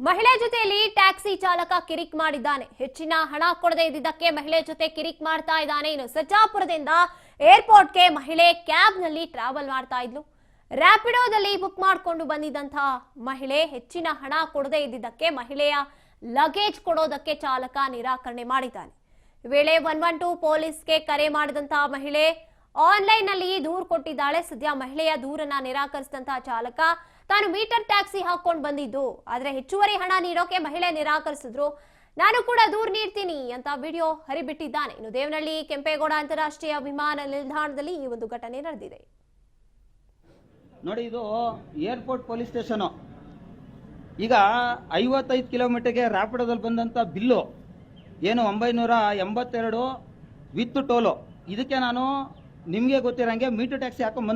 ಮಹಿಳೆ ಜೊತೆಯಲ್ಲಿ ಟ್ಯಾಕ್ಸಿ ಚಾಲಕ ಕಿರಿಕ್ ಮಾಡಿದ್ದಾನೆ. ಹೆಚ್ಚಿನ ಹಣ ಕೊಡದೇ ಇದ್ದಿದ್ದಕ್ಕೆ ಮಹಿಳೆ ಜೊತೆ ಕಿರಿಕ್ ಮಾಡ್ತಾ ಇದ್ದಾನೆ. ಇನ್ನು ಸರ್ಜಾಪುರದಿಂದ ಏರ್ಪೋರ್ಟ್ಗೆ ಮಹಿಳೆ ಕ್ಯಾಬ್ನಲ್ಲಿ ಟ್ರಾವೆಲ್ ಮಾಡ್ತಾ ಇದ್ಲು. ರ್ಯಾಪಿಡೋದಲ್ಲಿ ಬುಕ್ ಮಾಡಿಕೊಂಡು ಬಂದಿದ್ದಂತಹ ಮಹಿಳೆ ಹೆಚ್ಚಿನ ಹಣ ಕೊಡದೇ ಇದ್ದಿದ್ದಕ್ಕೆ ಮಹಿಳೆಯ ಲಗೇಜ್ ಕೊಡೋದಕ್ಕೆ ಚಾಲಕ ನಿರಾಕರಣೆ ಮಾಡಿದ್ದಾನೆ. ಈ ವೇಳೆ 112 ಪೊಲೀಸ್ಗೆ ಕರೆ ಮಾಡಿದಂತಹ ಮಹಿಳೆ ಆನ್ಲೈನ್ ನಲ್ಲಿ ದೂರು ಕೊಟ್ಟಿದ್ದಾಳೆ. ಸದ್ಯ ಮಹಿಳೆಯ ದೂರನ್ನ ನಿರಾಕರಿಸಿದಂತಹ ಚಾಲಕ ತಾನು ಮೀಟರ್ ಟ್ಯಾಕ್ಸಿ ಹಾಕೊಂಡು ಬಂದಿದ್ದು, ಆದ್ರೆ ಹೆಚ್ಚುವರಿ ಹಣ ನೀಡೋಕೆ ಮಹಿಳೆ ನಿರಾಕರಿಸಿದ್ರು. ನಾನು ಕೂಡ ದೂರು ನೀಡ್ತೀನಿ ಅಂತ ವಿಡಿಯೋ ಹರಿಬಿಟ್ಟಿದ್ದಾನೆ. ಇನ್ನು ದೇವನಹಳ್ಳಿ ಕೆಂಪೇಗೌಡ ಅಂತಾರಾಷ್ಟ್ರೀಯ ವಿಮಾನ ನಿಲ್ದಾಣದಲ್ಲಿ ಈ ಒಂದು ಘಟನೆ ನಡೆದಿದೆ. ನೋಡಿ, ಇದು ಏರ್ಪೋರ್ಟ್ ಪೊಲೀಸ್ ಸ್ಟೇಷನ್. ಈಗ 55 ಕಿಲೋಮೀಟರ್ಗೆ ರ್ಯಾಪಿಡೋದಲ್ಲಿ ಬಂದಂತ ಬಿಲ್ಲು ಏನು 982 ವಿತ್ ಟೋಲು. ಇದಕ್ಕೆ ನಾನು ನಿಮಗೆ ಗೊತ್ತಿರಂಗೆ ಮೀಟರ್ ಟ್ಯಾಕ್ಸಿ ಹಾಕೊಂಡ್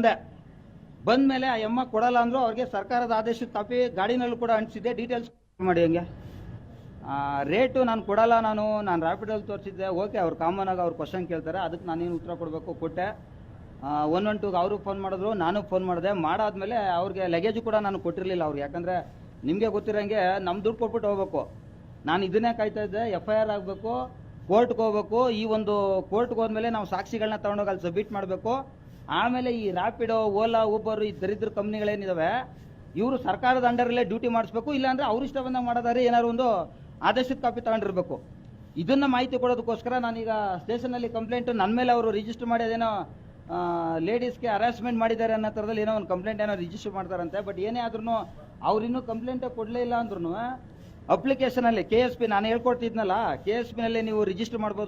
ಬಂದ ಮೇಲೆ ಆ ಎಮ್ಮ ಕೊಡಲ್ಲ ಅಂದ್ರು. ಅವ್ರಿಗೆ ಸರ್ಕಾರದ ಆದೇಶದ ಕಾಪಿ ಗಾಡಿನಲ್ಲೂ ಕೂಡ ಅಂಟಿಸಿದ್ದೆ. ಡೀಟೇಲ್ಸ್ ಮಾಡಿ ಹಂಗೆ ರೇಟು ನಾನು ಕೊಡಲ್ಲ, ನಾನು ರ್ಯಾಪಿಡೋಲ್ಲಿ ತೋರಿಸಿದ್ದೆ. ಓಕೆ, ಅವ್ರು ಕಾಮನ್ ಆಗಿ ಅವ್ರು ಕ್ವಶನ್ ಕೇಳ್ತಾರೆ, ಅದಕ್ಕೆ ನಾನೇನು ಉತ್ತರ ಕೊಡಬೇಕು ಕೊಟ್ಟೆ. 112 ಅವರು ಫೋನ್ ಮಾಡಿದ್ರು, ನಾನು ಫೋನ್ ಮಾಡಿದೆ. ಮಾಡಾದ್ಮೇಲೆ ಅವ್ರಿಗೆ ಲಗೇಜು ಕೂಡ ನಾನು ಕೊಟ್ಟಿರಲಿಲ್ಲ ಅವ್ರಿಗೆ. ಯಾಕಂದರೆ ನಿಮಗೆ ಗೊತ್ತಿರೋಂಗೆ ನಮ್ಮ ದುಡ್ಡು ಕೊಟ್ಬಿಟ್ಟು ಹೋಗ್ಬೇಕು. ನಾನು ಇದನ್ನೇ ಕಾಯ್ತಾ ಇದ್ದೆ. FIR ಆಗಬೇಕು, ಕೋರ್ಟ್ಗೆ ಹೋಗ್ಬೇಕು. ಈ ಒಂದು ಕೋರ್ಟ್ಗೆ ಹೋದ್ಮೇಲೆ ನಾವು ಸಾಕ್ಷಿಗಳನ್ನ ತಗೊಂಡೋಗಿ ಅಲ್ಲಿ ಸಬ್ಮಿಟ್ ಮಾಡಬೇಕು. ಆಮೇಲೆ ಈ ರ್ಯಾಪಿಡೋ, ಓಲಾ, ಊಬರ್, ಈ ದರಿದ್ರ ಕಂಪ್ನಿಗಳೇನಿದಾವೆ ಇವರು ಸರ್ಕಾರದ ಅಂಡರಲ್ಲೇ ಡ್ಯೂಟಿ ಮಾಡಿಸ್ಬೇಕು. ಇಲ್ಲಾಂದ್ರೆ ಅವ್ರು ಇಷ್ಟ ಬಂದಾಗ ಮಾಡೋದಾದ್ರೆ ಏನಾದ್ರು ಒಂದು ಆದೇಶದ ಕಾಪಿ ತಗೊಂಡಿರ್ಬೇಕು. ಇದನ್ನ ಮಾಹಿತಿ ಕೊಡೋದಕ್ಕೋಸ್ಕರ ನಾನೀಗ ಸ್ಟೇಷನಲ್ಲಿ ಕಂಪ್ಲೇಂಟ್ ನನ್ನ ಮೇಲೆ ಅವರು ರಿಜಿಸ್ಟರ್ ಮಾಡಿ ಅದೇನೋ ಲೇಡೀಸ್ಗೆ ಹರಾಸ್ಮೆಂಟ್ ಮಾಡಿದ್ದಾರೆ ಅನ್ನೋ ಥರದಲ್ಲಿ ಏನೋ ಒಂದು ಕಂಪ್ಲೇಂಟ್ ಏನೋ ರಿಜಿಸ್ಟರ್ ಮಾಡ್ತಾರಂತೆ. ಬಟ್ ಏನೇ ಆದ್ರೂ ಅವ್ರಿನ್ನೂ ಕಂಪ್ಲೇಂಟೇ ಕೊಡಲೇ ಇಲ್ಲ ಅಂದ್ರೂ ಅಪ್ಲಿಕೇಶನಲ್ಲಿ KSP ನಾನು ಹೇಳ್ಕೊಡ್ತಿದ್ನಲ್ಲ, KSP ನಲ್ಲಿ ನೀವು ರಿಜಿಸ್ಟರ್ ಮಾಡ್ಬೋದು.